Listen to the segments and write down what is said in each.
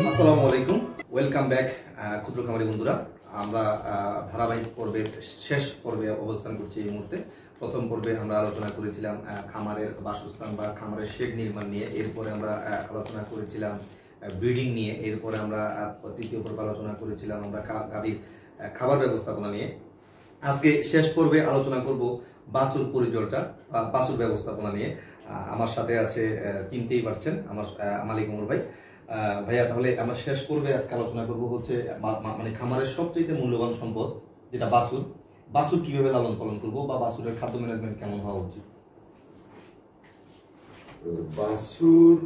আসসালামু আলাইকুম, welcome back ক্ষুদ্র খামারি বন্ধুরা। আমরা ধারাবাহিক পর্বের শেষ পর্বে অবস্থান করছি এই মুহূর্তে। প্রথম পর্বে আমরা আলোচনা করেছিলাম খামারের বাসস্থান বা খামারের শেড নির্মাণ নিয়ে। এরপরে আমরা আলোচনা করেছিলাম ব্রিডিং নিয়ে। এরপরে আমরা তৃতীয় পর্বে আলোচনা করেছিলাম আমরা গাভীর খাবার ব্যবস্থাপনা নিয়ে। আজকে শেষ পর্বে আলোচনা করব বাছুর পরিচর্যা বা বাছুর ব্যবস্থাপনা নিয়ে। আমার সাথে আছে, চিনতেই পারছেন, আমার মালিক ওমর ভাই। ভাইয়া, তাহলে আমরা শেষ পর্বে আজকে আলোচনা করব হচ্ছে মানে খামারের সবচেয়ে মূল্যবান সম্পদ যেটা বাছুর। বাছুর কিভাবে লালন পালন করব বা বাছুরের খাদ্য ম্যানেজমেন্ট কেমন হওয়া উচিত? বাছুর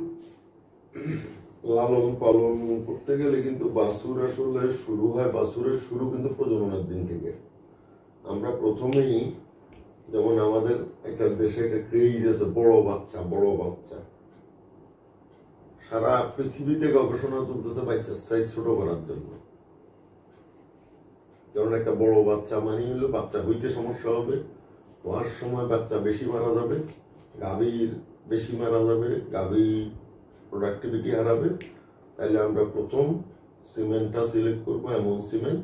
লালন পালন করতে গেলে কিন্তু বাছুর আসলে শুরু হয়, বাছুরের শুরু কিন্তু প্রজননের দিন থেকে। আমরা প্রথমেই যেমন আমাদের একটা দেশে একটা ক্রেজ আছে বড় বাচ্চা। সারা পৃথিবীতে গবেষণা চলতেছে বাচ্চার সাইজ ছোট করার জন্য। যেমন একটা বড় বাচ্চা মানে হলো বাচ্চা হইতে সমস্যা হবে, হওয়ার সময় বাচ্চা বেশি মারা যাবে, গাভীর বেশি মারা যাবে, গাভী প্রোডাক্টিভিটি হারাবে। তাইলে আমরা প্রথম সিমেন্টটা সিলেক্ট করবো এমন সিমেন্ট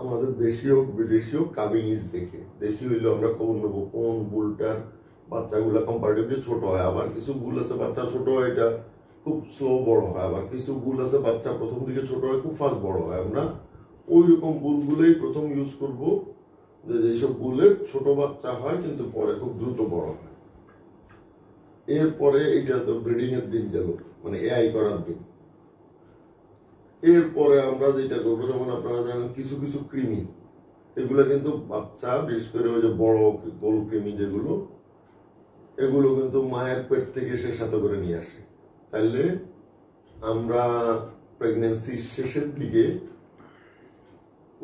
আমাদের দেশি হোক বিদেশি হোক কাবিং ইজ দেখে। দেশি হইলে আমরা খবর নেবো কোন বুলটার বাচ্চাগুলা কম্পারেটিভলি ছোট হয়। আবার কিছু বুল আছে বাচ্চা ছোট হয়, এটা খুব স্লো বড় হয়। আবার কিছু বুল আছে বাচ্চা প্রথম দিকে ছোট হয়, খুব ফাস্ট বড় হয়। আমরা ওই রকম বুলগুলোই প্রথম ইউজ করব, যেসব বুলের ছোট বাচ্চা হয় কিন্তু পরে খুব দ্রুত বড় হয়। এরপরে এটা তো ব্রিডিং এর দিন গেল, মানে এআই করার দিন। এরপরে আমরা যেটা করবো, যেমন আপনারা জানেন কিছু কিছু কৃমি, এগুলো কিন্তু বাচ্চা, বিশেষ করে ওই যে বড় গোল কৃমি যেগুলো, এগুলো কিন্তু মায়ের পেট থেকে সে সাথে করে নিয়ে আসে। তাইলে আমরা প্রেগনেন্সির শেষের দিকে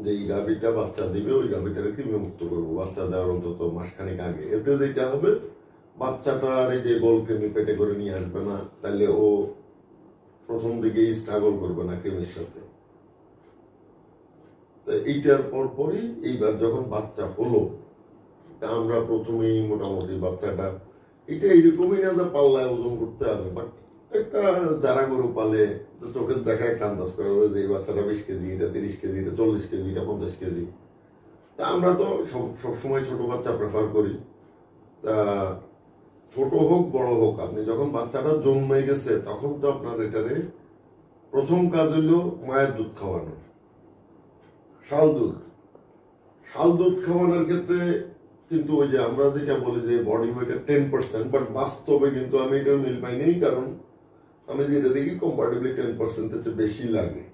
যে গাভীটা বাচ্চা দিবে ওই গাভীটাকে কৃমি মুক্ত করবো বাচ্চা দেওয়ার অন্তত মাসখানেক আগে। এতে যেটা হবে, বাচ্চাটার এই যে গোল কৃমি পেটে করে নিয়ে আসবে না, তাহলে ও প্রথম দিকেই স্ট্রাগল করবে না কৃমির সাথে। এইটার পরপরই এইবার যখন বাচ্চা হলো, আমরা প্রথমেই মোটামুটি বাচ্চাটা এটা এইরকমই না যে পাল্লায় ওজন করতে হবে, বাট একটা যারা গরু পালে চোখের দেখা একটা আন্দাজ করা যায় যে এই বাচ্চাটা 20 কেজি, এটা 30 কেজি, এটা 40 কেজি, এটা 50 কেজি। তা আমরা তো সবসময় ছোট বাচ্চা প্রেফার করি। তা ছোট হোক বড় হোক, আপনি যখন বাচ্চাটা জন্মে গেছে তখন তো আপনার এটারে প্রথম কাজ হইলো মায়ের দুধ খাওয়ানো, শাল দুধ খাওয়ানোর ক্ষেত্রে কিন্তু ওই যে আমরা যেটা বলি যে বডি ওয়েটের 10%, বাট বাস্তবে কিন্তু আমি এটার মিল পাই নেই, কারণ আমি যেটা দেখি কম্পারেটিভলি 10% চেয়ে বেশি লাগে।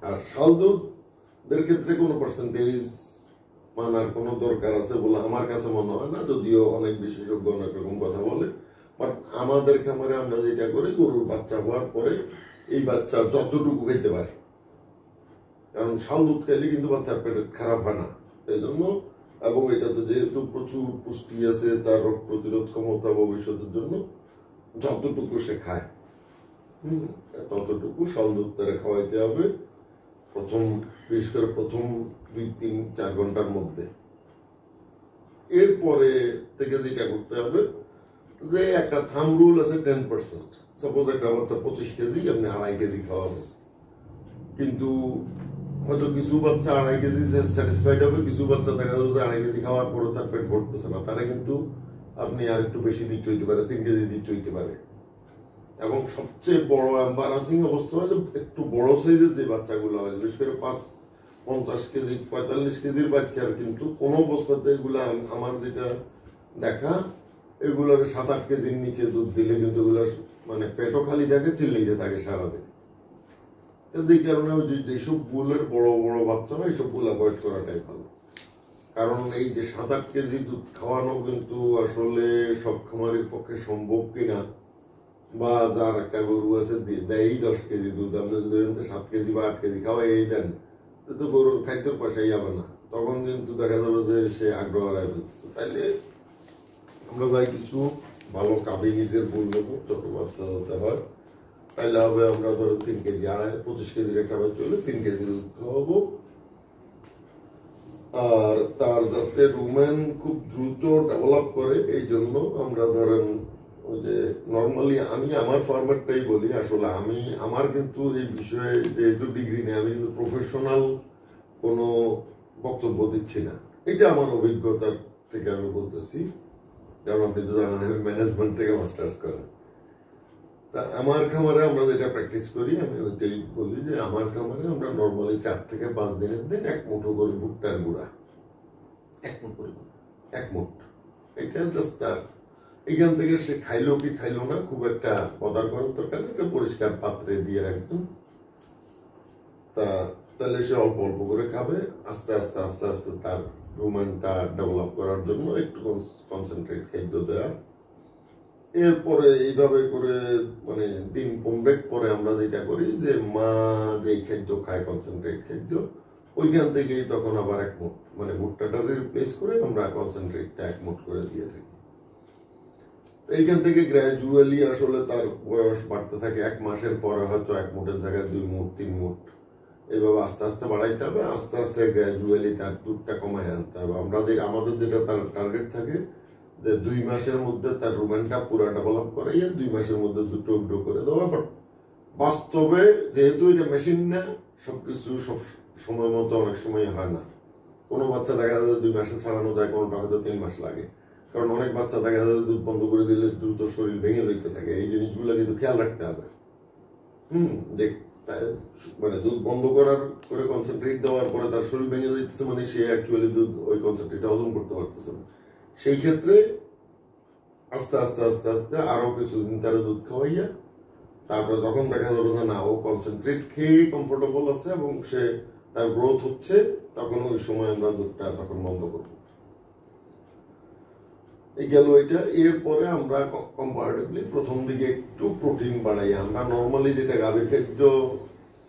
আর শাল দুধের ক্ষেত্রে কোনো পার্সেন্টেজ মানার কোনো দরকার আছে বলে আমার কাছে মনে হয় না, যদিও অনেক বিশেষজ্ঞ অনেক রকম কথা বলে। বাট আমাদের খামারে আমরা যেটা করি, গরুর বাচ্চা হওয়ার পরে এই বাচ্চা যতটুকু খাইতে পারে, কারণ শাল দুধ খাইলে কিন্তু বাচ্চার পেট খারাপ হয় না এই জন্য। এবং এটাতে যেহেতু প্রচুর পুষ্টি আছে, তার রোগ প্রতিরোধ ক্ষমতা ভবিষ্যতের জন্য যতটুকু সে খায় ততটুকু শাল দুধ তারা খাওয়াইতে হবে প্রথম, বিশেষ করে প্রথম 2-3-4 ঘন্টার মধ্যে। এরপরে থেকে যেটা করতে হবে যে একটা থাম রুল আছে 10%। সাপোজ একটা বাচ্চা 25 কেজি, আপনি 2.5 কেজি খাওয়াবেন। কিন্তু হয়তো কিছু বাচ্চা 2.5 কেজি স্যাটিসফাইড হবে, কিছু বাচ্চা দেখা যাবে যে 2.5 কেজি খাওয়ার পরে তার পেট ভরতেছে না, তারা কিন্তু আপনি আর একটু বেশি দিতে হইতে পারে, 3 কেজি দিতে হইতে পারে। এবং সবচেয়ে বড় এম্বারাসিং অবস্থা হয় যে একটু বড় সাইজের যে বাচ্চাগুলো হয়, বিশেষ করে 50 কেজি 45 কেজির বাচ্চার কিন্তু কোন অবস্থাতে এগুলা, আমার যেটা দেখা, এগুলোর 7-8 কেজির নিচে দুধ দিলে কিন্তু এগুলো মানে পেটও খালি থাকে, চিল্লাইতে থাকে সারাদিন। যে কারণে যেসব বুলের বড় বড় বাচ্চা হয় এইসব বুল অ্যাভয়েড করাটাই ভালো। কারণ এই যে 7-8 কেজি দুধ খাওয়ানো কিন্তু আসলে সব খামারের পক্ষে সম্ভব কিনা, বা যার একটা গরু আছে দেয় 10 কেজি দুধ, আপনি যদি 7 কেজি বা 8 কেজি খাওয়াই দেন, তো গরুর খাদ্যের পয়সাই যাবে না, তখন কিন্তু দেখা যাবে যে সে আগ্রহ হারায় ফেলতেছে। তাইলে আমরা যাই কিছু ভালো কাবি নিজের বুল নেবো, ছোট বাচ্চা যাতে হয়, তাইলে হবে আমরা ধরো 3 কেজি 25 কেজির একটা বাচ্চা হলে 3 কেজি দুধ খাওয়াবো। আর তার যাতে রুমেন খুব দ্রুত ডেভেলপ করে এই জন্য আমরা ধরেন ওই যে নর্মালি আমি আমার ফরম্যাটটাই বলি। আসলে আমি আমার কিন্তু এই বিষয়ে যেহেতু ডিগ্রি নেই, আমি কিন্তু প্রফেশনাল কোনো বক্তব্য দিচ্ছি না, এটা আমার অভিজ্ঞতা থেকে আমি বলতেছি। কারণ আপনি তো জানেন আমি ম্যানেজমেন্ট থেকে মাস্টার্স করা। তা আমার খামারে আমরা যেটা প্র্যাকটিস করি, আমি ওইটাই বলি যে আমার খামারে আমরা নর্মালি 4 থেকে 5 দিনের দিন 1 মুঠো করে ভুট্টার গুঁড়া, 1 মুঠ পরিমাণ, 1 মুঠ, এটা জাস্ট তার এখান থেকে সে খাইলো কি খাইলো না খুব একটা বদার করার দরকার নেই, একটা পরিষ্কার পাত্রে দিয়ে রাখবেন। তাহলে সে অল্প অল্প করে খাবে, আস্তে আস্তে আস্তে আস্তে তার রুমেনটা ডেভেলপ করার জন্য একটু কনসেন্ট্রেট খাদ্য দেওয়া। এরপরে এইভাবে করে মানে দিন 15 পরে আমরা যেটা করি যে মা যে খাদ্য খায় কনসেন্ট্রেট খাদ্য, ওইখান থেকেই তখন আবার 1 মুঠ মানে ভুট্টাটা রিপ্লেস করে আমরা কনসেন্ট্রেটটা 1 মুঠ করে দিয়ে থাকি। এইখান থেকে গ্র্যাজুয়ালি আসলে তার বয়স বাড়তে থাকে। 1 মাসের পরে হয়তো 1 মুঠের জায়গায় 2 মুঠ 3 মুঠ এইভাবে আস্তে আস্তে বাড়াইতে হবে। আস্তে আস্তে গ্র্যাজুয়ালি তার দুধটা কমায় আনতে হবে। আমাদের যেটা তার টার্গেট থাকে যে 2 মাসের মধ্যে তার রুমেনটা পুরো ডেভেলপ করাইয়া 2 মাসের মধ্যে দুটো উড্রো করে দেওয়া। বাট বাস্তবে যেহেতু এটা মেশিন না, সবকিছু সব সময় মতো অনেক সময় হয় না। কোনো বাচ্চা দেখা যায় 2 মাসে ছাড়ানো যায়, কোনোটা হয়তো 3 মাস লাগে। কারণ অনেক বাচ্চা দেখা যায় দুধ বন্ধ করে দিলে দ্রুত শরীর ভেঙে যেতে থাকে। এই জিনিসগুলো কিন্তু খেয়াল রাখতে হবে। মানে দুধ বন্ধ করে কনসেন্ট্রেট দেওয়ার পরে তার শরীর ভেঙে যাচ্ছে, মানে সে অ্যাকচুয়ালি দুধ ওই কনসেন্ট্রেটটা হজম করতে পারতেছে না। সেই ক্ষেত্রে আস্তে আস্তে আস্তে আস্তে আরো কিছুদিন তার দুধ খাওয়াইয়া তারপরে যখন দেখা যাবে যে না ও কনসেন্ট্রেট খেয়ে কমফোর্টেবল আছে এবং সে তার গ্রোথ হচ্ছে, তখন ওই সময় আমরা দুধটা তখন বন্ধ করবো। গেল এটা। এরপরে আমরা কম্পারেটিভলি প্রথম দিকে একটু প্রোটিন বাড়াই। আমরা নর্মালি যেটা গাভীর খাদ্য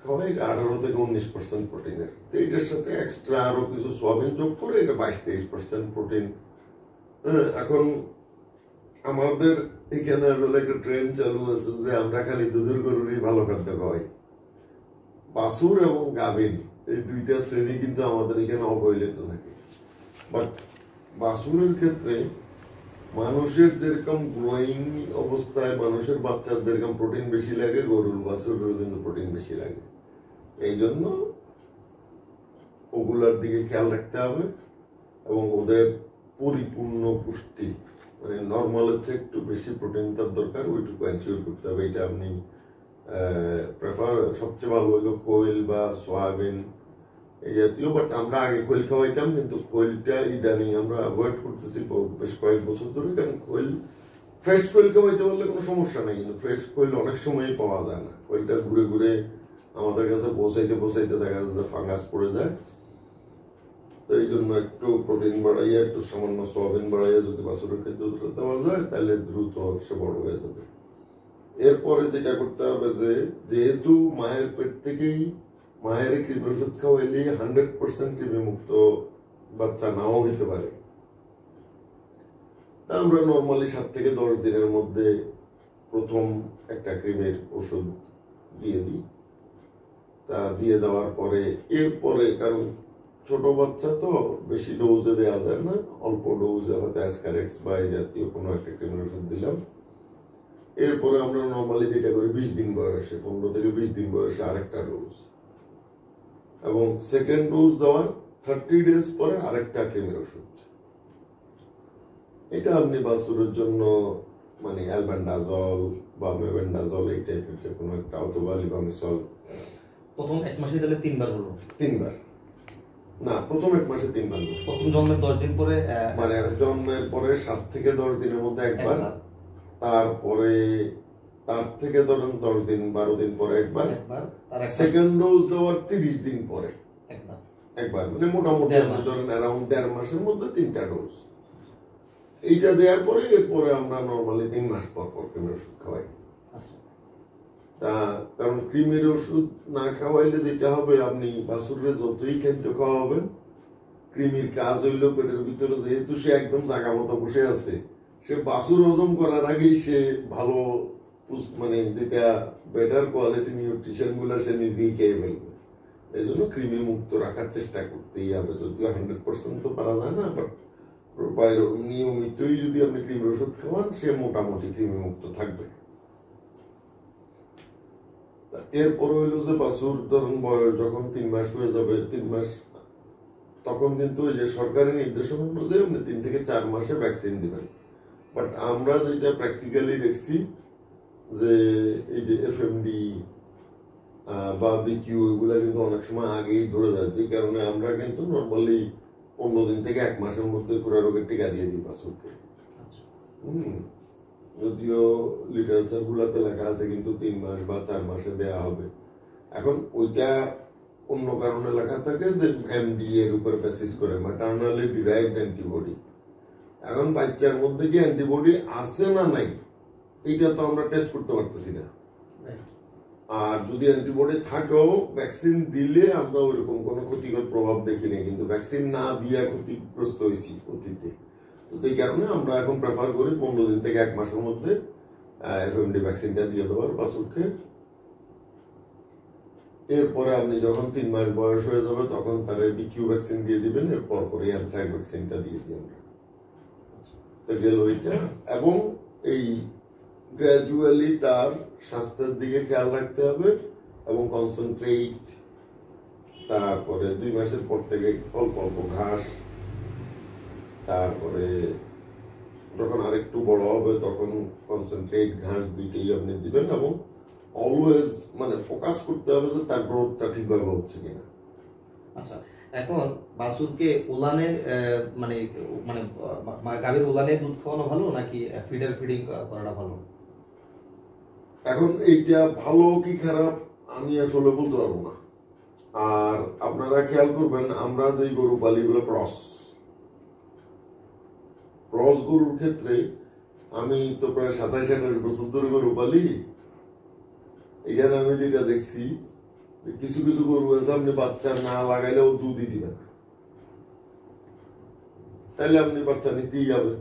খাওয়াই 18 থেকে 19% প্রোটিনের, এটার সাথে এক্সট্রা আরো কিছু সোয়াবিন যোগ করে এটা 22-23% প্রোটিন। এখন আমাদের এখানে আসলে একটা ট্রেন্ড চালু আছে যে আমরা খালি দুধের গরুরই ভালো খাদ্য খাওয়াই। বাছুর এবং গাভীর এই দুইটা শ্রেণী কিন্তু আমাদের এখানে অবহেলিত থাকে। বাট বাছুরের ক্ষেত্রে মানুষের যেরকম গ্রোয়িং অবস্থায় মানুষের বাচ্চার যেরকম প্রোটিন বেশি লাগে, গরুর বাছুরেরও কিন্তু প্রোটিন বেশি লাগে। এই জন্য ওগুলার দিকে খেয়াল রাখতে হবে এবং ওদের পরিপূর্ণ পুষ্টি মানে নর্মালের চেয়ে একটু বেশি প্রোটিন তার দরকার, ওইটুকু এনশিওর করতে হবে। এটা আপনি সবচেয়ে ভালো হইলো খৈল বা সয়াবিন এই জাতীয়। বাট আমরা আগে খৈল খাওয়াইতাম, কিন্তু খৈলটা ইদানিং আমরা অ্যাভয়েড করতেছি বেশ কয়েক বছর ধরে। কারণ খৈল ফ্রেশ খৈল খাওয়াইতে পারলে কোনো সমস্যা নেই, কিন্তু ফ্রেশ খৈল অনেক সময় পাওয়া যায় না। খৈলটা ঘুরে ঘুরে আমাদের কাছে পৌঁছাইতে দেখা যায় যে ফাঙ্গাস পড়ে যায়। তো এই জন্য একটু প্রোটিন বাড়াইয়া একটু সামান্য সোয়াবিন বাড়াইয়া যদি বাছুরের খাদ্য দেওয়া যায় তাহলে দ্রুত সে বড় হয়ে যাবে। এরপরে যেটা করতে হবে যে যেহেতু মায়ের পেট থেকেই মায়ের কৃমির ওষুধ খাওয়াইলে 100% কৃমি মুক্ত বাচ্চা নাও হইতে পারে। আমরা নর্মালি 7 থেকে 10 দিনের মধ্যে প্রথম একটা কৃমির ওষুধ দিয়ে দিই। তা দিয়ে দেওয়ার পরে এরপরে কারণ ছোট বাচ্চা তো বেশি ডোজে দেওয়া যায় না, অল্প ডোজে হয়তো অ্যাসকারেক্স বা এই জাতীয় কোনো একটা কৃমির ওষুধ দিলাম। এরপরে আমরা নর্মালি যেটা করি 20 দিন বয়সে 15 থেকে 20 দিন বয়সে আরেকটা ডোজ, এবং সেকেন্ড ডোজ দেওয়ার 30 ডেজ পরে আরেকটা কৃমির ওষুধ। এটা আপনি বাছুরের জন্য মানে অ্যালবেন্ডাজল বা মেবেন্ডাজল এই টাইপের যে কোনো একটা, অথবা লিভামিসল। প্রথম 1 মাসে দিলে 3 বার হলো? 3 বার না, প্রথম 1 মাসে 3 বার। প্রথম জন্মের 10 দিন পরে মানে জন্মের পরে 7 থেকে 10 দিনের মধ্যে একবার, তারপরে তার থেকে ধরেন 10 দিন 12 দিন পরে একবার, সেকেন্ড ডোজ দেওয়ার 30 দিন পরে একবার, মানে মোটামুটি ধরেন অ্যারাউন্ড 1.5 মাসের মধ্যে 3টা ডোজ। এইটা দেওয়ার পরে এরপরে আমরা নর্মালি 3 মাস পর পর কৃমির ওষুধ খাওয়াই। তা কারণ কৃমির ওষুধ না খাওয়াইলে যেটা হবে, আপনি বাছুরের যতই খাদ্য খাওয়াবেন, কৃমির কাজ হইল পেটের ভিতরে যেহেতু সে একদম জায়গা মতো বসে আছে, সে বাছুর হজম করার আগেই সে ভালো মানে যেটা বেটার কোয়ালিটি নিউট্রিশন গুলো সে নিজেই খেয়ে ফেলবে। এই জন্য কৃমি মুক্ত রাখার চেষ্টা করতেই হবে, যদিও 100% তো পারা যায় না, বাট নিয়মিতই যদি আপনি কৃমির ওষুধ খাওয়ান, সে মোটামুটি কৃমি মুক্ত থাকবে। এরপরে হইলো যে বাছুর ধরুন বয়স যখন 3 মাস হয়ে যাবে, 3 মাস, তখন কিন্তু ওই যে সরকারি নির্দেশনা অনুযায়ী আপনি 3 থেকে 4 মাসে ভ্যাকসিন দিবেন। বাট আমরা যেটা প্র্যাকটিক্যালি দেখছি যে এই যে এফএমডি বা বিকিউ এগুলা কিন্তু অনেক সময় আগেই ধরে যায়, যে কারণে আমরা কিন্তু নর্মালি 15 দিন থেকে 1 মাসের মধ্যে খুরা রোগের টিকা দিয়ে দিই বাছুরকে। যদিও লিটারেচার গুলাতে লেখা আছে কিন্তু 3 মাস বা 4 মাসে দেয়া হবে। এখন ওইটা অন্য কারণে লেখা থাকে যে এমডি এর উপর বেসিস করে, ম্যাটারনালি ডিরাইভড অ্যান্টিবডি। এখন বাচ্চার মধ্যে কি অ্যান্টিবডি আছে না নাই এটা তো আমরা টেস্ট করতে পারতেছি না। আর যদি অ্যান্টিবডি থাকেও ভ্যাকসিন দিলে আমরা ওইরকম কোনো ক্ষতিকর প্রভাব দেখি না, কিন্তু ভ্যাকসিন না দিয়ে ক্ষতিগ্রস্ত হয়েছি অতীতে। তো সেই কারণে আমরা এখন প্রেফার করি 15 দিন থেকে 1 মাসের মধ্যে এফএমডি ভ্যাকসিনটা দিয়ে দেওয়ার বাছুরকে। এরপরে আপনি যখন 3 মাস বয়স হয়ে যাবে তখন তার বিকিউ ভ্যাকসিন দিয়ে দিবেন, এরপর পরে অ্যানথ্রাক্স ভ্যাকসিনটা দিয়ে দিই আমরা। গেল ওইটা। এবং এই গ্র্যাজুয়ালি তার স্বাস্থ্যের দিকে খেয়াল রাখতে হবে এবং কনসেন্ট্রেট, তারপরে 2 মাসের পর থেকে অল্প অল্প ঘাস, তারপরে যখন আরেকটু বড় হবে তখন কনসেন্ট্রেট ঘাস, দুইটাই আপনি দিবেন। এবং অলওয়েজ মানে ফোকাস করতে হবে যে তার গ্রোথটা ঠিকভাবে হচ্ছে কিনা। আচ্ছা, এখন বাছুরকে উলানে মানে মানে গাভীর উলানে দুধ খাওয়ানো ভালো নাকি ফিডিং করাটা ভালো? এখন এইটা ভালো কি খারাপ আমি আসলে বলতে পারবো না। আর আপনারা খেয়াল করবেন, আমরা যে গরু পালি গুলো ক্রস গরুর ক্ষেত্রে আমি তো প্রায় 27-28 বছর ধরে গরু পালি। এখানে আমি যেটা দেখছি কিছু কিছু গরু আছে আপনি বাচ্চা না লাগাইলেও দুধই দিবেন, তাহলে আপনি বাচ্চা নিতেই যাবে।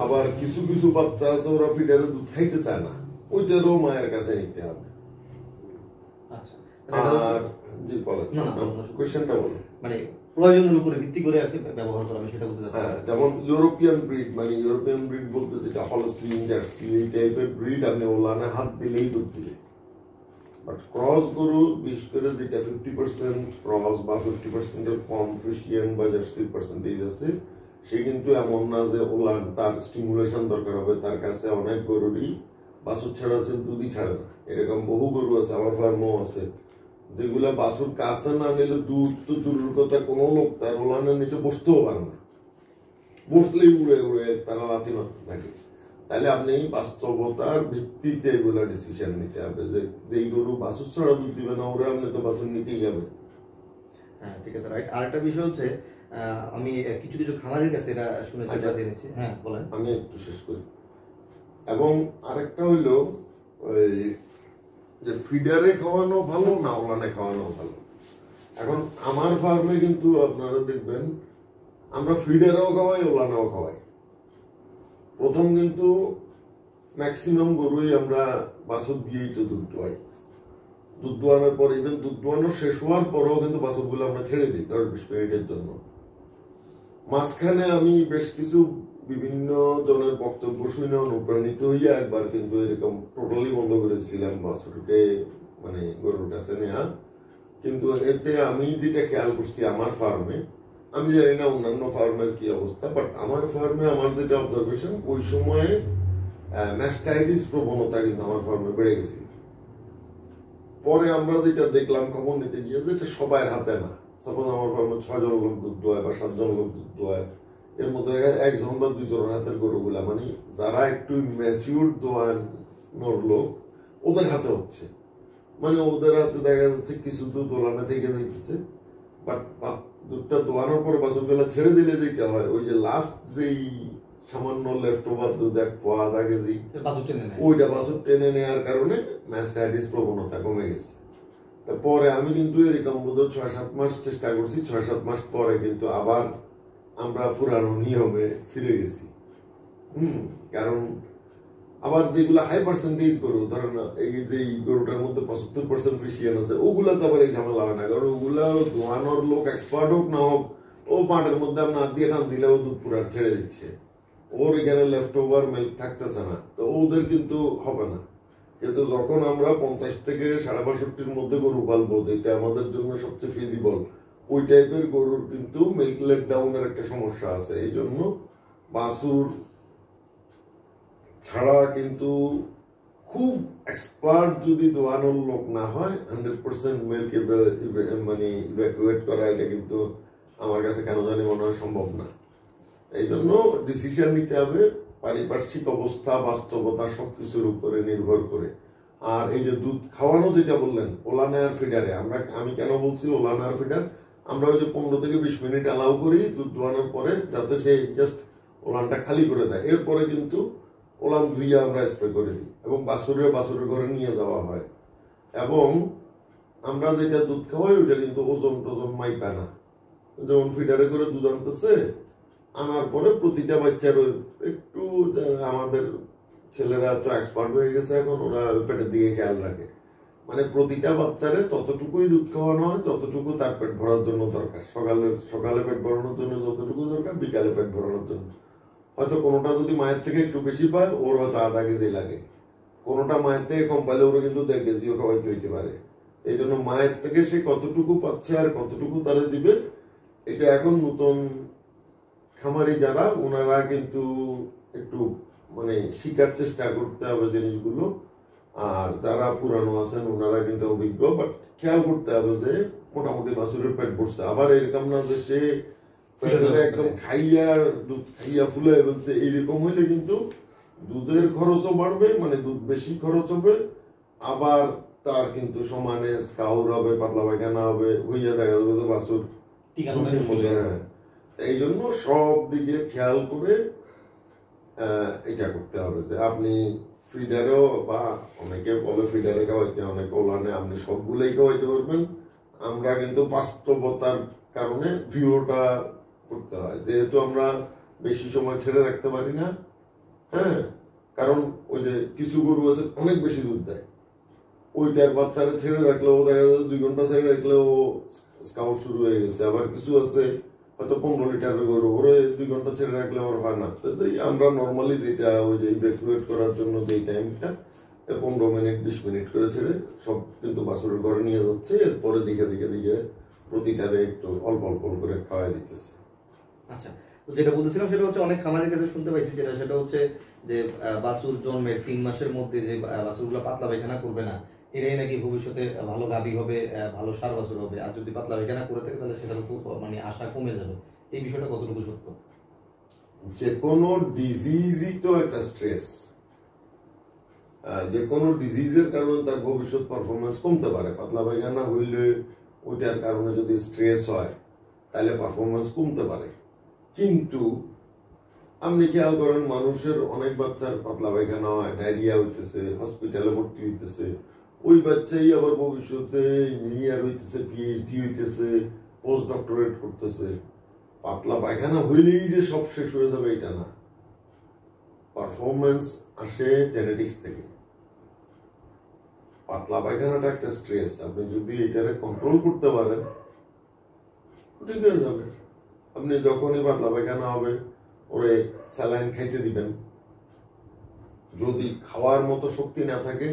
আবার কিছু কিছু বাচ্চা আছে ওরা ফিডারে দুধ খাইতে চায় না, ওইটারও মায়ের কাছে নিতে হবে। আর জি বলেন, কোশ্চেনটা বলুন। মানে প্রয়োজনের উপরে ভিত্তি করে আর কি ব্যবহার করা, আমি সেটা বলতে চাচ্ছি। হ্যাঁ, যেমন ইউরোপিয়ান ব্রিড, মানে ইউরোপিয়ান ব্রিড বলতে যেটা হলস্টিন, জার্সি, এই টাইপের ব্রিড আপনি ওলানে হাত দিলেই দুধ দিলে। বাট ক্রস গরু বিশেষ করে যেটা 50% ক্রস বা 50% এর কম ফ্রিশিয়ান বা জার্সির পার্সেন্টেজ আছে, সে কিন্তু এমন না যে ওলান তার স্টিমুলেশন দরকার হবে। তার কাছে অনেক গরুরই বাছুর ছাড়া আছে, দুধই ছাড়ে না। এরকম বহু গরু আছে, আমার ফার্মও আছে, যেগুলা বাছুর কাছে না নিলে দুধ তো দূরের কথা, কোনো লোক তার ওলানের নিচে বসতেও পারে না, বসলেই উড়ে উড়ে তারা লাথি মারতে থাকে। তাহলে আপনি বাস্তবতার ভিত্তিতে এগুলা ডিসিশন নিতে হবে যে যেই গরু বাছুর ছাড়া দুধ দিবে না, ওরা আপনি তো বাছুর নিতেই যাবে। হ্যাঁ, ঠিক আছে, রাইট। আরেকটা বিষয় হচ্ছে আমি কিছু কিছু খামারের কাছে এটা শুনেছি বা জেনেছি। হ্যাঁ বলেন। আমি একটু শেষ করি। এবং আরেকটা হইলো ওই যে ফিডারে খাওয়ানো ভালো না ওলানে খাওয়ানো ভালো। এখন আমার ফার্মে কিন্তু আপনারা দেখবেন আমরা ফিডারেও খাওয়াই, ওলানেও খাওয়াই। প্রথম কিন্তু ম্যাক্সিমাম গরুই আমরা বাছুর দিয়েই তো দুধ দোয়াই। দুধ দোয়ানোর পর ইভেন দুধ দোয়ানো শেষ হওয়ার পরেও কিন্তু বাছুরগুলো আমরা ছেড়ে দিই 10-20 মিনিটের জন্য। মাঝখানে আমি বেশ কিছু বিভিন্ন জনের বক্তব্য শুনে অনুপ্রাণিত হইয়া একবার কিন্তু এরকম টোটালি বন্ধ করেছিলাম বাছুরকে মানে গরুর কাছে নেওয়া। কিন্তু এতে আমি যেটা খেয়াল করছি আমার ফার্মে, আমি জানি না অন্যান্য ফার্মের কি অবস্থা, বাট আমার ফার্মে আমার যেটা অবজারভেশন, ওই সময়ে ম্যাস্টাইটিস প্রবণতা কিন্তু আমার ফার্মে বেড়ে গেছিল। পরে আমরা যেটা দেখলাম খবর নিতে গিয়ে, যেটা সবার হাতে না, সাপোজ আমার ফার্মে 6 জন লোক দুধ দোয়ায় বা 7 জন লোক দুধ দোয়ায়, এর মধ্যে 1 জন বা 2 জনের হাতের গরুগুলা, মানে যারা একটু ম্যাচিউর দোয়ানোর লোক, ওদের হাতে হচ্ছে। মানে ওদের হাতে দেখা যাচ্ছে কিছু দুধ ওলানে থেকে যাইতেছে, বাট দুধটা দোয়ানোর পরে বাছুরগুলা ছেড়ে দিলে যেটা হয়, ওই যে লাস্ট যেই সামান্য লেফট ওভার দুধ 1 পোয়া আধা কেজি, ওইটা বাছুর টেনে নেওয়ার কারণে ম্যাস্টাইটিস প্রবণতা কমে গেছে। পরে আমি কিন্তু এরকম বোধহয় 6-7 মাস চেষ্টা করছি, 6-7 মাস পরে কিন্তু আবার আমরা পুরানো নিয়মে ফিরে গেছি। কারণ আবার যেগুলা হাই পার্সেন্টেজ গরু, ধরেন এই যে গরুটার মধ্যে 75% ফিশিয়ান আছে, ওগুলা তো আবার এই ঝামেলা হয় না, কারণ ওগুলা দোয়ানোর লোক এক্সপার্ট হোক না হোক, ও পাটের মধ্যে আমরা হাত দিয়ে টান দিলেও দুধ পুরা ছেড়ে দিচ্ছে, ওর এখানে লেফট ওভার মিল্ক থাকতেছে না, তো ওদের কিন্তু হবে না। কিন্তু যখন আমরা 50 থেকে 65-র মধ্যে গরু পালবো, যেটা আমাদের জন্য সবচেয়ে ফিজিবল, ওই টাইপের গরুর কিন্তু মিল্ক লেট ডাউনের একটা সমস্যা আছে। এই জন্য বাছুর ছাড়া কিন্তু খুব এক্সপার্ট যদি দোয়ানোর লোক না হয় 100% মিল্ক মানে ইভ্যাকুয়েট করা, এটা কিন্তু আমার কাছে কেন জানি মনে হয় সম্ভব না। এই জন্য ডিসিশন নিতে হবে পারিপার্শ্বিক অবস্থা, বাস্তবতা সবকিছুর উপরে নির্ভর করে। আর এই যে দুধ খাওয়ানো যেটা বললেন ওলানার ফিডারে, আমি কেন বলছি ওলানার ফিডার, আমরা ওই যে 15 থেকে 20 মিনিট অ্যালাউ করি দুধ দোয়ানোর পরে, যাতে সে জাস্ট ওলানটা খালি করে দেয়। এরপরে কিন্তু ওলান ধুইয়া আমরা স্প্রে করে দিই এবং বাছুরের ঘরে নিয়ে যাওয়া হয়। এবং আমরা যেটা দুধ খাওয়াই ওইটা কিন্তু ওজন টোজন মাইপা না। যেমন ফিডারে করে দুধ আনতেছে, আনার পরে প্রতিটা বাচ্চার একটু, আমাদের ছেলেরা তো এক্সপার্ট হয়ে গেছে এখন, ওরা পেটের দিকে খেয়াল রাখে, মানে প্রতিটা বাচ্চারে ততটুকুই দুধ খাওয়ানো হয় যতটুকু তার পেট ভরার জন্য দরকার। সকালে পেট ভরানোর জন্য যতটুকু দরকার, বিকালে পেট ভরানোর জন্য। হয়তো কোনোটা যদি মায়ের থেকে একটু বেশি পায়, ওর হয়তো আধা কেজি লাগে, কোনোটা মায়ের থেকে কম পাইলে ওর কিন্তু 1.5 কেজিও খাওয়াইতে হইতে পারে। এই জন্য মায়ের থেকে সে কতটুকু পাচ্ছে আর কতটুকু তারা দিবে, এটা এখন নতুন খামারি যারা, ওনারা কিন্তু একটু মানে শিকার চেষ্টা করতে হবে জিনিসগুলো। আর যারা পুরানো আছেন ওনারা কিন্তু অভিজ্ঞ, বাট খেয়াল করতে হবে যে মোটামুটি বাছুরের পেট ভরছে। আবার এরকম না যে সে একদম দুধ খাইয়া ফুলে বলছে, এইরকম হইলে কিন্তু দুধের খরচও বাড়বে, মানে দুধ বেশি খরচ হবে, আবার তার কিন্তু সমানে স্কাউর হবে, পাতলা পায়খানা হবে, হইয়া দেখা যাবে যে বাছুর। হ্যাঁ, এই জন্য সব দিকে খেয়াল করে এটা করতে হবে যে আপনি ফিডারেও, বা অনেকে বলে ফিডারে খাওয়াইতে, অনেকে ওলানে, আপনি সবগুলোই খাওয়াইতে পারবেন। আমরা কিন্তু বাস্তবতার কারণে ভিউটা করতে হয়, যেহেতু আমরা বেশি সময় ছেড়ে রাখতে পারি না। হ্যাঁ, কারণ ওই যে কিছু গরু আছে অনেক বেশি দুধ দেয়, ওইটার বাচ্চারা ছেড়ে রাখলেও দেখা যায় 2 ঘন্টা ছেড়ে রাখলেও স্কাউট শুরু হয়ে গেছে। আবার কিছু আছে হয়তো 15 লিটারের গরু, ওরে 2 ঘন্টা ছেড়ে রাখলে ওর হয় না। আমরা নর্মালি যেটা ওই যে ইভ্যাকুয়েট করার জন্য যে টাইমটা 15 মিনিট 20 মিনিট করে ছেড়ে সব কিন্তু বাছুরের ঘরে নিয়ে যাচ্ছে। এরপরে দিকে প্রতিটারে একটু অল্প অল্প করে খাওয়াই দিতেছে। আচ্ছা, তো যেটা বলতেছিলাম সেটা হচ্ছে অনেক খামারের কাছে শুনতে পাইছি, সেটা হচ্ছে যে বাছুর জন্মের 3 মাসের মধ্যে যে বাছুরগুলো পাতলা পায়খানা করবে না, এরাই নাকি ভবিষ্যতে ভালো গাভী হবে, ভালো ষাঁড় বাছুর হবে। আর যদি পাতলা পায়খানা করে থাকে তাহলে সেটার খুব মানে আশা কমে যাবে। এই বিষয়টা কতটুকু সত্য? যে কোনো ডিজিজই তো একটা স্ট্রেস, যে কোনো ডিজিজের কারণে তার ভবিষ্যৎ পারফরমেন্স কমতে পারে। পাতলা পায়খানা হইলে ওইটার কারণে যদি স্ট্রেস হয় তাহলে পারফরমেন্স কমতে পারে। কিন্তু আপনি খেয়াল করেন, মানুষের অনেক বাচ্চার পাতলা পায়খানা হয়, ডায়রিয়া হইতেছে, হসপিটালে ভর্তি হইতেছে, ওই বাচ্চাই আবার ভবিষ্যতে ইঞ্জিনিয়ার হইতেছে, পিএইচডি হইতেছে, পোস্ট ডক্টরেট করতেছে। পাতলা পায়খানা হইলেই যে সব শেষ হয়ে যাবে এটা না, পারফরমেন্স আসে জেনেটিক্স থেকে। পাতলা পায়খানাটা একটা স্ট্রেস, আপনি যদি এটারে কন্ট্রোল করতে পারেন ঠিক হয়ে যাবে। আপনি যখনই পাতলা পায়খানা হবে ওরে স্যালাইন খাইতে দিবেন। যদি খাওয়ার মতো শক্তি না থাকে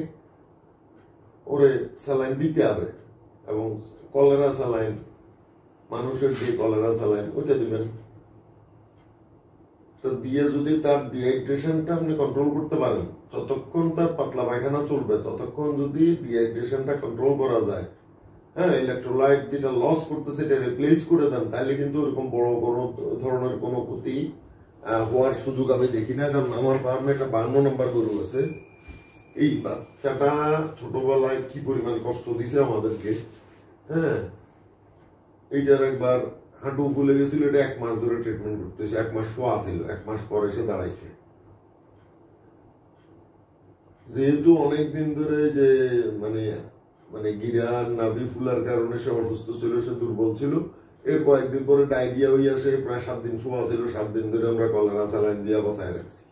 ওরে স্যালাইন দিতে হবে, এবং কলেরা স্যালাইন, মানুষের যে কলেরা স্যালাইন ওইটা দিবেন। তো দিয়ে যদি তার ডিহাইড্রেশনটা আপনি কন্ট্রোল করতে পারেন, যতক্ষণ তার পাতলা পায়খানা চলবে ততক্ষণ যদি ডিহাইড্রেশনটা কন্ট্রোল করা যায়, হ্যাঁ, ইলেকট্রোলাইট যেটা লস করতেছে এটা রিপ্লেস করে দেন, তাহলে কিন্তু এরকম বড় কোনো ধরনের কোনো ক্ষতি হওয়ার সুযোগ আমি দেখি না। কারণ আমার ফার্মে একটা 52 নম্বর গরু আছে, এই বাচ্চাটা ছোটবেলায় কি পরিমাণ কষ্ট দিছে আমাদেরকে। হ্যাঁ, এইটার একবার হাঁটু ফুলে গেছিল, এটা 1 মাস ধরে ট্রিটমেন্ট করতেছে। 1 মাস শোয়া ছিল, 1 মাস পরে সে দাঁড়াইছে। যেহেতু অনেকদিন ধরে যে মানে মানে গিরার নাভি ফুলার কারণে সে অসুস্থ ছিল, সে দুর্বল ছিল। এর কয়েকদিন পরে ডায়রিয়া হয়ে আসে, প্রায় 7 দিন শোয়া ছিল। 7 দিন ধরে আমরা কলেরা স্যালাইন দিয়ে বসায় রাখছি।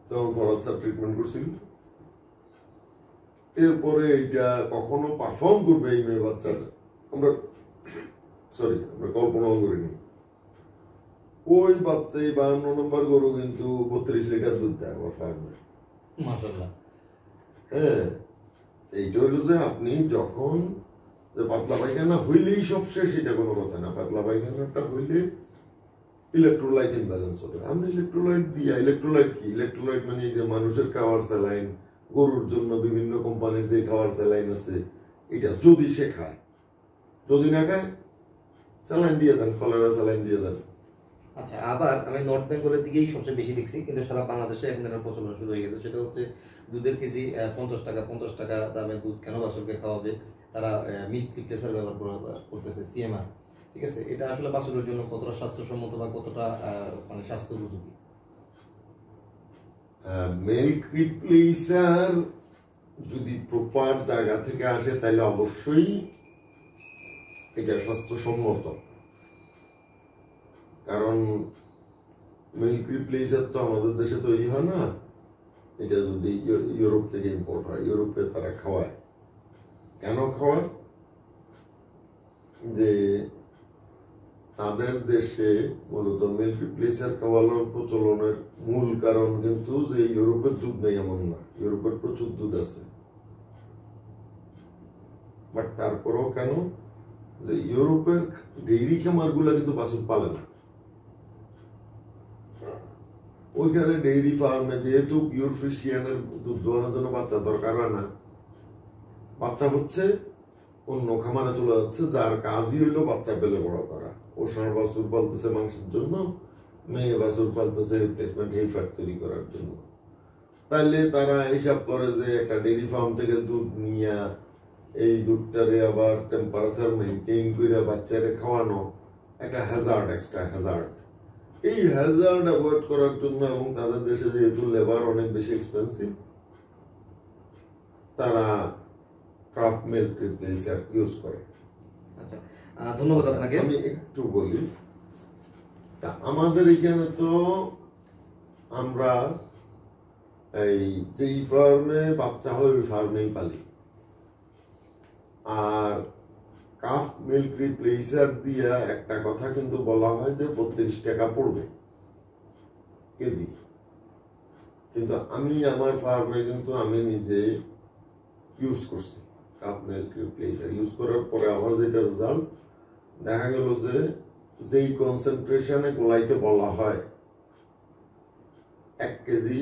তখন ফরজ স্যার ট্রিটমেন্ট করছিল। এরপরে এইটা কখনো পারফর্ম করবে এই মেয়ে বাচ্চাটা আমরা সরি আমরা কল্পনাও করিনি। ওই বাচ্চা 52 নম্বর গরু কিন্তু 32 লিটার দুধ দেয় আমার ফার্মে। মাশাআল্লাহ। হ্যাঁ, এইটা হলো যে আপনি যখন যে পাতলা পায়খানা হইলেই সব শেষ, এটা কোনো কথা না। পাতলা পায়খানাটা হইলে ইলেকট্রোলাইট ইমব্যালেন্স হবে। আমরা ইলেকট্রোলাইট দিয়া, ইলেকট্রোলাইট কি? ইলেকট্রোলাইট মানে যে মানুষের খাওয়ার স্যালাইন, গরুর জন্য বিভিন্ন কোম্পানির যে খাওয়ার স্যালাইন আছে, এটা যদি সে খায়, যদি না খায় স্যালাইন দিয়ে দেন, কলেরা স্যালাইন দিয়ে দেন। আচ্ছা, আবার আমি নর্থ বেঙ্গলের দিকেই সবচেয়ে বেশি দেখছি, কিন্তু সারা বাংলাদেশে এখন এর প্রচলন শুরু হয়ে গেছে। সেটা হচ্ছে দুধের কেজি 50 টাকা দামে দুধ কেন বাছুরকে খাওয়াবে? তারা মিল্ক রিপ্লেসার ব্যবহার করতেছে, সিএমআর। ঠিক আছে, এটা আসলে বাছুরের জন্য কতটা স্বাস্থ্যসম্মত বা কতটা মানে স্বাস্থ্য উপযোগী? মিল্ক রিপ্লেসার যদি প্রপার জায়গা থেকে আসে তাহলে অবশ্যই এটা স্বাস্থ্যসম্মত। কারণ মিল্ক রিপ্লেসার তো আমাদের দেশে তৈরি হয় না, এটা যদি ইউরোপ থেকে ইম্পোর্ট হয়, ইউরোপে তারা খাওয়ায়। কেন খাওয়ায়? যে তাদের দেশে মূলত মিল্ক রিপ্লেসার খাওয়ানোর প্রচলনের মূল কারণ কিন্তু যে ইউরোপের দুধ নেই এমন না, ইউরোপের প্রচুর দুধ আছে। বাট তারপরেও কেন? যে ইউরোপের ডেইরি খামার গুলা কিন্তু বাছুর পালে না। ওইখানে ডেইরি ফার্মে যেহেতু পিওর ফ্রিশিয়ানের দুধ দোয়ানোর জন্য বাচ্চা দরকার হয় না, বাচ্চা হচ্ছে অন্য খামারে চলে যাচ্ছে, যার কাজই হইলো বাচ্চা পেলে বড় করা। ও ষাঁড় বাছুর পালতেছে মাংসের জন্য, মেয়ে বাছুর পালতেছে রিপ্লেসমেন্ট হেফার তৈরি করার জন্য। তাইলে তারা হিসাব করে যে একটা ডেইরি ফার্ম থেকে দুধ নিয়ে এই দুধটারে আবার টেম্পারেচার মেনটেন করে বাচ্চারে খাওয়ানো একটা হ্যাজার্ড, এক্সট্রা হ্যাজার্ড। এই হ্যাজার্ড অ্যাভয়েড করার জন্য এবং তাদের দেশে যেহেতু লেবার অনেক বেশি এক্সপেন্সিভ, তারা কাফ মিল্ক রিপ্লেসার ইউজ করে। আচ্ছা, ধন্যবাদ আপনাকে। আমি একটু বলি, তা আমাদের এখানে তো আমরা এই যেই ফার্মে বাচ্চা হয় ওই ফার্মেই পালি। আর কাফ মিল্ক রিপ্লেসার দিয়া একটা কথা কিন্তু বলা হয় যে 32 টাকা পড়বে কেজি। কিন্তু আমি আমার ফার্মে কিন্তু আমি নিজে ইউজ করছি কাফ মিল্ক রিপ্লেসার। ইউজ করার পরে আমার যেটা রেজাল্ট দেখা গেল যে যেই কনসেন্ট্রেশনে গোলাইতে বলা হয় 1 কেজি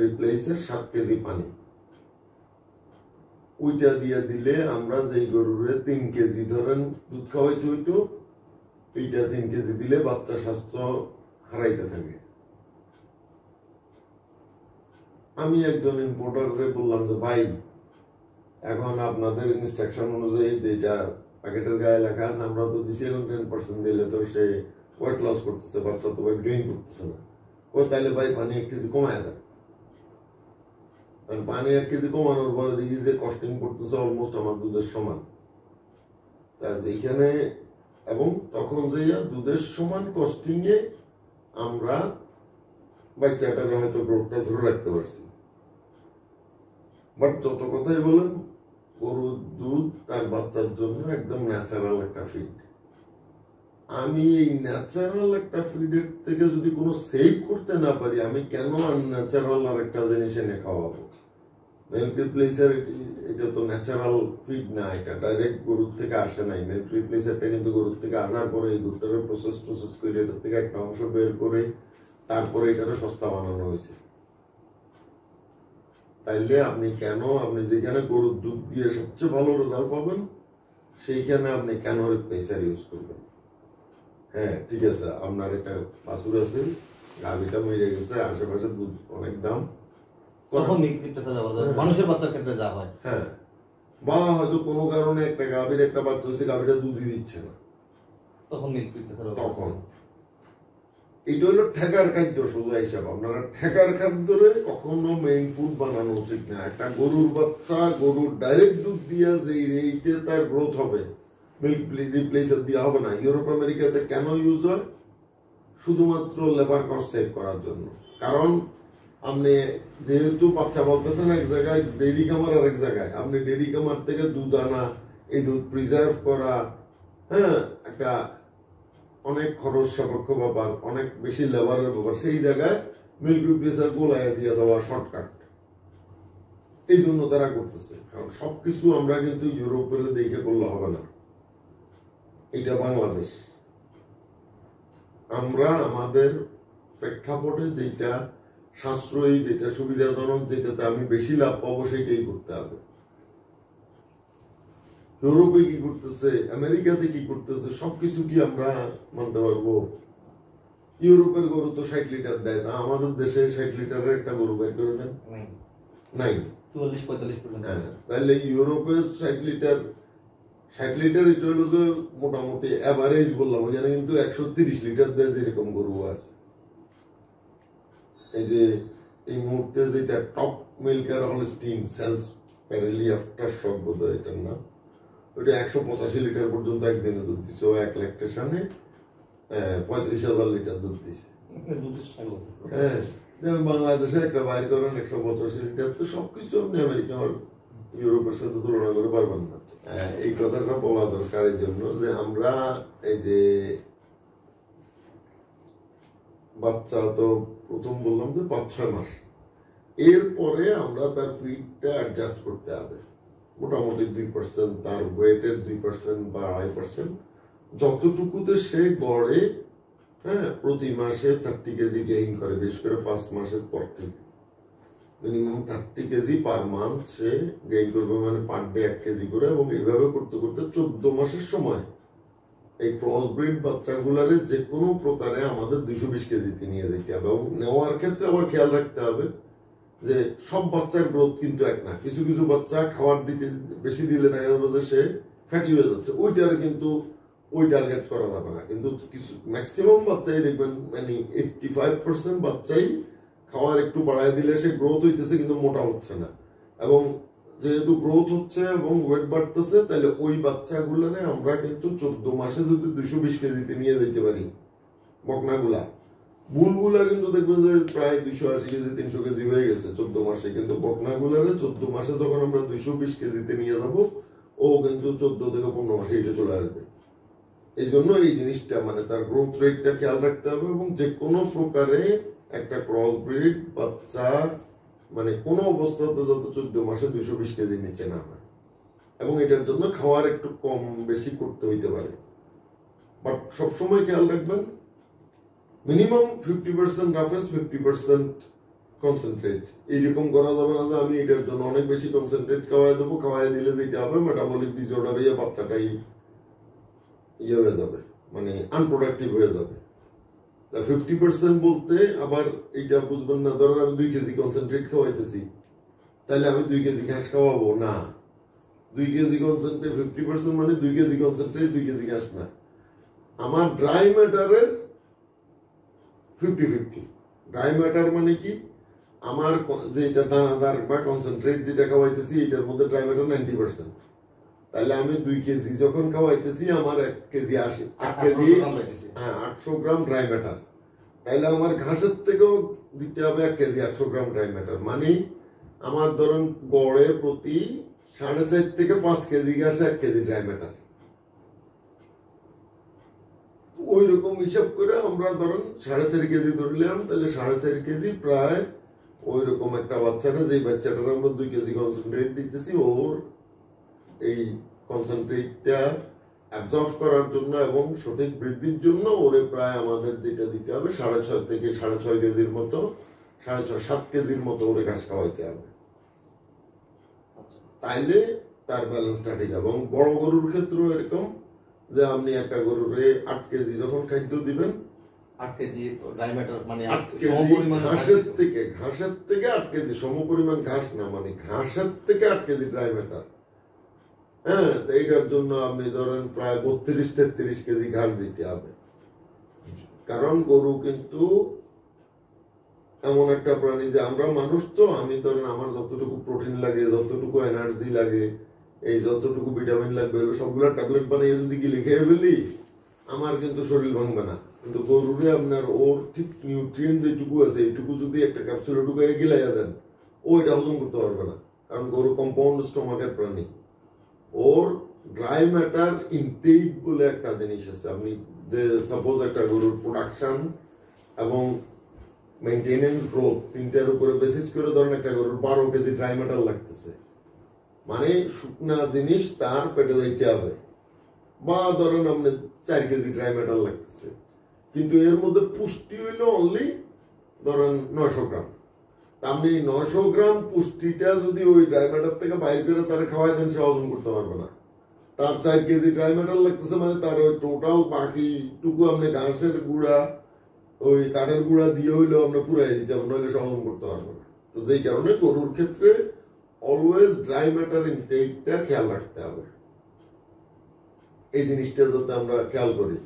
রিপ্লেসার 7 কেজি পানি, ওইটা দিয়ে দিলে আমরা যেই গরুরে 3 কেজি ধরেন দুধ খাওয়াইতে হইতো, এইটা 3 কেজি দিলে বাচ্চা স্বাস্থ্য হারাইতে থাকে। আমি একজন ইম্পোর্টারকে বললাম যে ভাই, এখন আপনাদের ইনস্ট্রাকশন অনুযায়ী যেটা প্যাকেটের গায়ে লেখা আছে আমরা তো দিচ্ছি, এখন 10% দিলে তো সে ওয়েট লস করতেছে, বাচ্চা তো ওয়েট গেইন করতেছে না। ও তাইলে ভাই পানি 1 কেজি কমায় দেয়। পানি 1 কেজি কমানোর পরে দেখি যে কস্টিং করতেছে অলমোস্ট আমার দুধের সমান। তা যেখানে এবং তখন যে দুধের সমান কস্টিং এ আমরা বাচ্চাটাকে হয়তো গ্রোথটা ধরে রাখতে পারছি। বাট যত কথাই বলেন, গরুর দুধ তার বাচ্চার জন্য একদম ন্যাচারাল একটা ফিড। আমি এই ন্যাচারাল একটা ফিডের থেকে যদি কোনো সেভ করতে না পারি, আমি কেন আনন্যাচারাল আর একটা জিনিস এনে খাওয়াবো? মিল্ক রিপ্লেসার এটা তো ন্যাচারাল ফিড না, এটা ডাইরেক্ট গরুর থেকে আসে নাই। মিল্ক রিপ্লেসারটা কিন্তু গরুর থেকে আসার পরে এই দুধটারে প্রসেস করে এটার থেকে একটা অংশ বের করে তারপরে এটারে সস্তা বানানো হয়েছে। তাইলে আপনি কেন, আপনি যেখানে গরুর দুধ দিয়ে সবচেয়ে ভালো রেজাল্ট পাবেন সেইখানে আপনি কেন রিপ্লেসার ইউজ করবেন? হ্যাঁ ঠিক আছে, আপনার একটা বাছুর আছে, গাভীটা মরে গেছে, আশেপাশে দুধ অনেক দাম, তখন মিল্ক রিপ্লেসার ব্যবহার করে মানুষের বাচ্চার ক্ষেত্রে যা হয়। হ্যাঁ, বা হয়তো কোনো কারণে একটা গাভীর একটা বাচ্চা হচ্ছে, গাভীটা দুধই দিচ্ছে না, তখন মিল্ক রিপ্লেসার তখন এইটা হলো ঠেকার খাদ্য। সোজা হিসাব আপনারা ঠেকার খাদ্যরে কখনো মেইন ফুড বানানো উচিত না। একটা গরুর বাচ্চা গরুর ডাইরেক্ট দুধ দিয়া যে রেটে তার গ্রোথ হবে, মিল্ক রিপ্লেসার দেওয়া হবে না। ইউরোপ আমেরিকাতে কেন ইউজ হয়? শুধুমাত্র লেবার কস্ট সেভ করার জন্য। কারণ আপনি যেহেতু বাচ্চা বলতেছেন এক জায়গায়, ডেইরি খামার আর এক জায়গায়, আপনি ডেইরি খামার থেকে দুধ আনা, এই দুধ প্রিজার্ভ করা, হ্যাঁ, একটা অনেক খরচ সাপেক্ষ ব্যাপার, অনেক বেশি লেবারের ব্যাপার, সেই জায়গায় মিল্ক রিপ্লেসার গোলায় দিয়ে দেওয়া শর্টকাট। এই জন্য তারা করতেছে। কারণ সবকিছু আমরা কিন্তু ইউরোপের দেখে করলে হবে না, এটা বাংলাদেশ। আমরা আমাদের প্রেক্ষাপটে যেটা সাশ্রয়ী, যেটা সুবিধাজনক, যেটাতে আমি বেশি লাভ পাবো সেটাই করতে হবে। ইউরোপে কি করতেছে, আমেরিকাতে কি করতেছে, সবকিছু কি আমরা মানতে পারবো? ইউরোপের গরু তো 60 লিটার দেয়, তা আমাদের দেশে 60 লিটারের একটা গরু বের করে দেন নাই, 44-45 পর্যন্ত। তাহলে ইউরোপের 60 লিটার এটা হলো যে মোটামুটি এভারেজ বললাম, ওখানে কিন্তু 130 লিটার দেয় যেরকম গরু আছে। এই যে এই মুহূর্তে যেটা top milker Holstein sales প্যারেলি after shock বোধ হয় এটার নাম, ওইটা 185 লিটার পর্যন্ত একদিনে দুধ দিচ্ছে। ও 1 ল্যাকটেশনে 35,000 লিটার দুধ দিচ্ছে। হ্যাঁ, বাংলাদেশে একটা বাইর করেন 185 লিটার, তো সবকিছু আপনি আমেরিকা আর ইউরোপের সাথে তুলনা করে পারবেন না। এই কথাটা বলা দরকার এই জন্য যে আমরা এই যে বাচ্চা তো প্রথম বললাম যে 5-6 মাস, এরপরে আমরা তার ফিডটা অ্যাডজাস্ট করতে হবে মোটামুটি 2%, তার ওয়েটের 2% বা 2.5%, যতটুকুতে সে গড়ে হ্যাঁ প্রতি মাসে 30 কেজি গেইন করে, বিশেষ করে 5 মাসের পর থেকে মিনিমাম 30 কেজি পার মান্থ সে গেইন করবে, মানে পার ডে 1 কেজি করে। এবং এইভাবে করতে করতে 14 মাসের সময় এই ক্রস ব্রিড বাচ্চাগুলারে যে কোনো প্রকারে আমাদের 220 কেজিতে নিয়ে যেতে হবে। এবং নেওয়ার ক্ষেত্রে আবার খেয়াল রাখতে হবে যে সব বাচ্চার গ্রোথ কিন্তু এক না। কিছু কিছু বাচ্চা খাবার দিতে বেশি দিলে দেখা যাবে যে সে ফ্যাটি হয়ে যাচ্ছে, ওইটার কিন্তু ওই টার্গেট করা যাবে না। কিন্তু কিছু ম্যাক্সিমাম বাচ্চাই দেখবেন, মানে 85% বাচ্চাই খাওয়ার একটু বাড়ায় দিলে সে গ্রোথ হইতেছে কিন্তু মোটা হচ্ছে না। এবং যেহেতু গ্রোথ হচ্ছে এবং ওয়েট বাড়তেছে, তাহলে ওই বাচ্চাগুলোরে আমরা কিন্তু 14 মাসে যদি 220 কেজিতে নিয়ে যেতে পারি বকনাগুলা, বুলগুলা কিন্তু দেখবেন যে প্রায় 280 কেজি 300 কেজি হয়ে গেছে 14 মাসে। কিন্তু বকনাগুলারে 14 মাসে যখন আমরা 220 কেজিতে নিয়ে যাব, ও কিন্তু 14 থেকে 15 মাসে এটা চলে আসবে। এই জন্য এই জিনিসটা মানে তার গ্রোথ রেটটা খেয়াল রাখতে হবে। এবং যে কোনো প্রকারে একটা ক্রস ব্রিড বাচ্চা মানে কোনো অবস্থাতে যাতে 14 মাসে 220 কেজি নিচে না হয়। এবং এটার জন্য খাওয়ার একটু কম বেশি করতে হইতে পারে, বাট সবসময় খেয়াল রাখবেন মিনিমাম 50% রাফেস, 50% কনসেন্ট্রেট। এইরকম করা যাবে না যে আমি এটার জন্য অনেক বেশি কনসেন্ট্রেট খাওয়াই দেবো, খাওয়াই দিলে যেটা হবে মেটাবলিক ডিসঅর্ডার হয়ে বাচ্চাটাই ইয়ে হয়ে যাবে, মানে আনপ্রোডাক্টিভ হয়ে যাবে। 50% বলতে আবার এইটা বুঝবেন না, ধরেন আমি 2 কেজি কনসেন্ট্রেট খাওয়াইতেছি, তাহলে আমি 2 কেজি ঘাস খাওয়াবো না। 2 কেজি কনসেন্ট্রেট 50% মানে 2 কেজি কনসেন্ট্রেট 2 কেজি ঘাস না। আমার ড্রাই ম্যাটারের 50-50। ড্রাই ম্যাটার মানে কি, আমার যেটা দানাদার বা কনসেন্ট্রেট যেটা খাওয়াইতেছি এটার মধ্যে ড্রাই ম্যাটার 90%। তাহলে আমি 2 কেজি যখন খাওয়াইতেছি আমার 1 কেজি 8 কেজি 800 গ্রাম ড্রাই ম্যাটার। তাহলে আমার ঘাসের থেকেও দিতে হবে 1 কেজি 800 গ্রাম ড্রাই ম্যাটার। মানে আমার ধরুন গড়ে প্রতি 4.5 থেকে 5 কেজি ঘাসে 1 কেজি ড্রাই ম্যাটার। ওই রকম হিসাব করে আমরা ধরুন 4.5 কেজি ধরলাম, তাহলে 4.5 কেজি প্রায় ওই রকম একটা বাচ্চাটা, যে বাচ্চাটার আমরা 2 কেজি কনসেন্ট্রেট দিতেছি, ওর এই কনসেন্ট্রেটটা অ্যাবজর্ব করার জন্য এবং সঠিক বৃদ্ধির জন্য ওরে প্রায় আমাদের যেটা দিতে হবে 6.5 থেকে 6.5 কেজির মতো, 6.5-7 কেজির মতো ওরে ঘাস খাওয়াইতে হবে। তাইলে তার ব্যালেন্সটা ঠিক হবে। এবং বড় গরুর ক্ষেত্রেও এরকম যে আপনি একটা গরুরে 8 কেজি যখন খাদ্য দিবেন, 8 কেজি ড্রাই ম্যাটার মানে 8 কেজি ঘাসের থেকে 8 কেজি সমপরিমাণ ঘাস না, মানে ঘাসের থেকে 8 কেজি ড্রাই ম্যাটার। হ্যাঁ, তো এইটার জন্য আপনি ধরেন প্রায় 32-33 কেজি ঘাস দিতে হবে। কারণ গরু কিন্তু এমন একটা প্রাণী যে আমরা মানুষ তো, আমি ধরেন আমার যতটুকু প্রোটিন লাগে, যতটুকু এনার্জি লাগে, এই যতটুকু ভিটামিন লাগবে, সবগুলা ট্যাবলেট বানিয়ে যদি কি লিখে ফেলি, আমার কিন্তু শরীর ভাঙবে না। কিন্তু গরুরে আপনার ওর ঠিক নিউট্রিয়েন্ট যেটুকু আছে এইটুকু যদি একটা ক্যাপসুলে ঢুকাই গিলাইয়া দেন, ও এটা হজম করতে পারবে না। কারণ গরু কম্পাউন্ড স্টমাকের প্রাণী, ওর ড্রাই ম্যাটার ইনটেক বলে একটা জিনিস আছে। আপনি সাপোজ একটা গরুর প্রোডাকশন এবং মেইনটেনেন্স গ্রোথ তিনটার উপরে বেসিস করে ধরেন একটা গরুর 12 কেজি ড্রাই ম্যাটার লাগতেছে, মানে শুকনা জিনিস তার পেটে যাইতে হবে, বা ধরেন আপনি 4 কেজি ড্রাই ম্যাটার লাগতেছে, কিন্তু এর মধ্যে পুষ্টি হইল অনলি ধরেন 900 গ্রাম। আপনি 900 গ্রাম পুষ্টিটা যদি ওই ড্রাই ম্যাটার থেকে বাইর করে তারা খাওয়াই দেন, সে হজম করতে পারবে না। তার 4 কেজি ড্রাই ম্যাটার লাগতেছে, মানে তার ওই টোটাল বাকিটুকু আপনি ঘাসের গুঁড়া ওই কাঠের গুঁড়া দিয়ে হইলেও আমরা পুরাই দিতে হবে, নইলে সে হজম করতে পারবে না। তো যেই কারণে গরুর ক্ষেত্রে অলওয়েজ ড্রাই ম্যাটার ইনটেকটা খেয়াল রাখতে হবে। এই জিনিসটা যাতে আমরা খেয়াল করি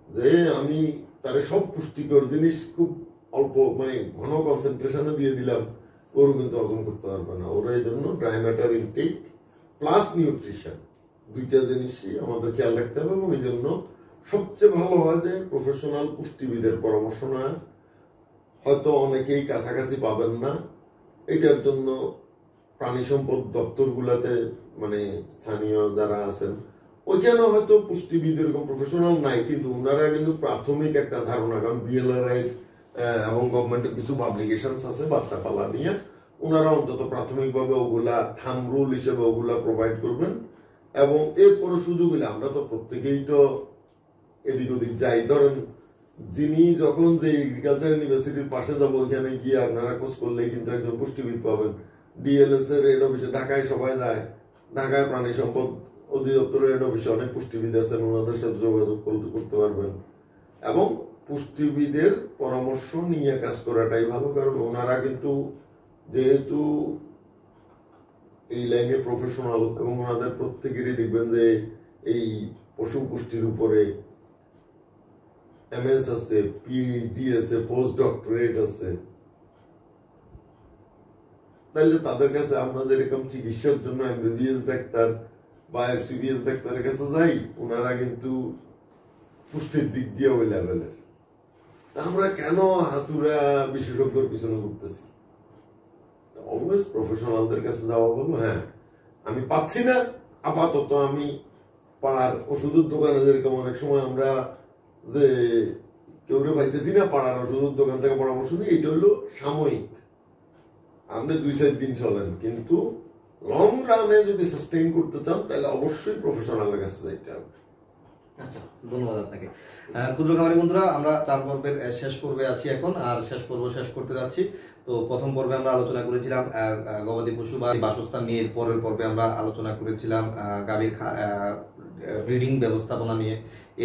যে আমি তার সব পুষ্টিকর জিনিস খুব অল্প মানে ঘন কনসেন্ট্রেশনে দিয়ে দিলাম, গরু কিন্তু হজম করতে পারবে না। ওরা এই জন্য dry matter intake plus nutrition দুইটা জিনিসই আমাদের খেয়াল রাখতে হবে। এবং এই জন্য সবচেয়ে ভালো হয় যে প্রফেশনাল পুষ্টিবিদের পরামর্শ নেওয়া। হয়তো অনেকেই কাছাকাছি পাবেন না, এটার জন্য প্রাণী সম্পদ দপ্তরগুলোতে মানে স্থানীয় যারা আছেন ওইখানে হয়তো পুষ্টিবিদ এরকম প্রফেশনাল নাই, কিন্তু ওনারা কিন্তু প্রাথমিক একটা ধারণা, কারণ বিএলআরআই এবং গভর্নমেন্টের কিছু পাবলিকেশন আছে বাচ্চা পালা নিয়ে, ওনারা অন্তত প্রাথমিকভাবে ওগুলা থাম্ব রুল হিসেবে ওগুলা প্রোভাইড করবেন। এবং এরপরে সুযোগ হলে আমরা তো প্রত্যেকেই তো এদিক ওদিক যাই, ধরেন যিনি যখন যে এগ্রিকালচার ইউনিভার্সিটির পাশে যাবো ওইখানে গিয়ে আপনারা খোঁজ করলেই কিন্তু একজন পুষ্টিবিদ পাবেন। ডিএলএস এর হেড অফিসে ঢাকায় সবাই যায়, ঢাকায় প্রাণী সম্পদ অধিদপ্তরের হেড অফিসে অনেক পুষ্টিবিদ আছেন, ওনাদের সাথে যোগাযোগ করতে পারবেন। এবং পুষ্টিবিদের পরামর্শ নিয়ে কাজ করাটাই ভালো, কারণ ওনারা কিন্তু যেহেতু এই লাইনে প্রফেশনাল এবং ওনাদের প্রত্যেকেরই দেখবেন যে এই পশু পুষ্টির উপরে এমএস আছে, পিএইচডি আছে, পোস্ট ডক্টরেট আছে। তাহলে তাদের কাছে আমরা যেরকম চিকিৎসার জন্য এমবিবিএস ডাক্তার বা এফসিবিএস ডাক্তারের কাছে যাই, ওনারা কিন্তু পুষ্টির দিক দিয়ে ওই লেভেলের। আমরা কেন হাতুড়া বিশেষজ্ঞর পিছনে ঘুরতেছি? অলওয়েজ প্রফেশনালদের কাছে যাওয়া বলবো। হ্যাঁ, আমি পাচ্ছি না, আপাতত আমি পাড়ার ওষুধের দোকানে যেরকম অনেক সময় আমরা যে কেউ পাইতেছি না, পাড়ার ওষুধের দোকান থেকে পরামর্শ নিই, এটা হলো সাময়িক, আপনি 2-4 দিন চলেন, কিন্তু লং রানে যদি সাস্টেইন করতে চান তাহলে অবশ্যই প্রফেশনালের কাছে যাইতে হবে। আচ্ছা, ধন্যবাদ আপনাকে। ক্ষুদ্র খামারি বন্ধুরা, আমরা 4 পর্বের শেষ পর্বে আছি এখন, আর শেষ পর্ব শেষ করতে যাচ্ছি। তো প্রথম পর্বে আমরা আলোচনা করেছিলাম গবাদি পশু বা বাসস্থান নিয়ে, পরের পর্বে আমরা আলোচনা করেছিলাম গাভীর ব্রিডিং ব্যবস্থাপনা নিয়ে,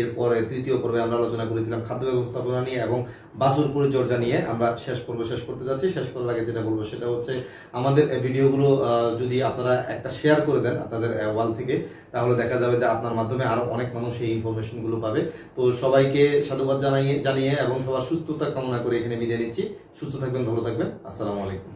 এরপরে তৃতীয় পর্বে আমরা আলোচনা করেছিলাম খাদ্য ব্যবস্থাপনা নিয়ে এবং বাছুর পরিচর্যা নিয়ে। আমরা শেষ পর্ব শেষ করতে যাচ্ছি। শেষ করার আগে যেটা বলবো সেটা হচ্ছে, আমাদের ভিডিওগুলো যদি আপনারা একটা শেয়ার করে দেন আপনাদের ওয়াল থেকে, তাহলে দেখা যাবে যে আপনার মাধ্যমে আরো অনেক মানুষ এই ইনফরমেশন গুলো পাবে। তো সবাইকে সাধুবাদ জানিয়ে এবং সবার সুস্থতা কামনা করে এখানে বিদায় নিচ্ছি। সুস্থ থাকবেন, ভালো থাকবেন। আসসালামু আলাইকুম।